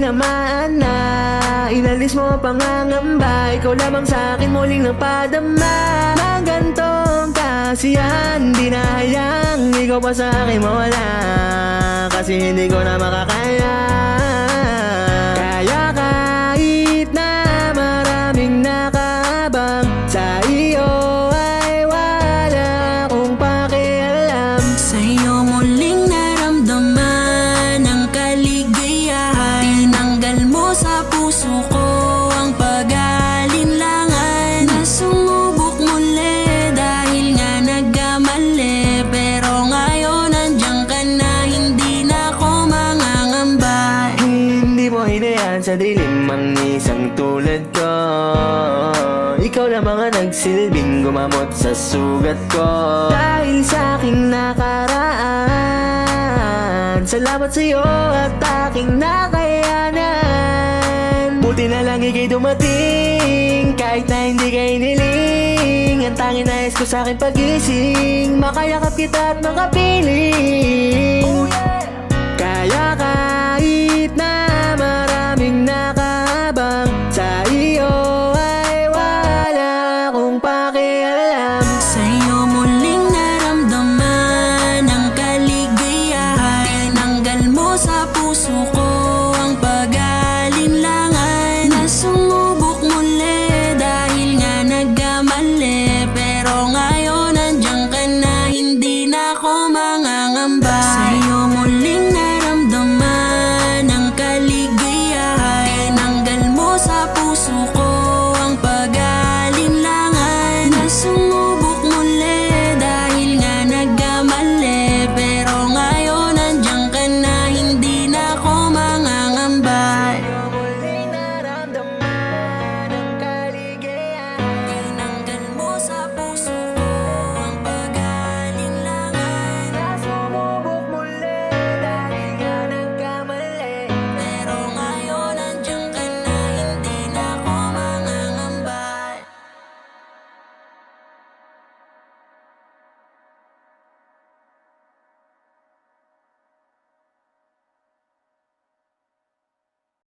tinamaan na. Inalis mo ang pangangamba, ikaw lamang sa'kin muling napadama. Ng gantong kasiyahan, di na hayang ikaw pa sa'kin mawala. Kasi hindi ko na makakaya. Kaya kahit na maraming nakaabang, sa iyo ay wala akong pakialam. Sa'yo muling naramdaman ang kaligayahan. Tinanggal mo sa puso ko ang pag-aalinlangan. Nasumubok muli dahil nga nagkamali, pero ngayon nandiyan ka na, hindi na ako mangangamba. Hindi mo hinayaan sa dilim ang isang tulad ko. Ikaw na mga nagsilbing gumamot sa sugat ko. Dahil sa aking nakaraan, salamat sa'yo at aking nakayanan. Buti na lang ika'y dumating, kahit na hindi ka iniling. Ang tanging nais ko sa aking pagising, makayakap kita at makapiling. Oh yeah!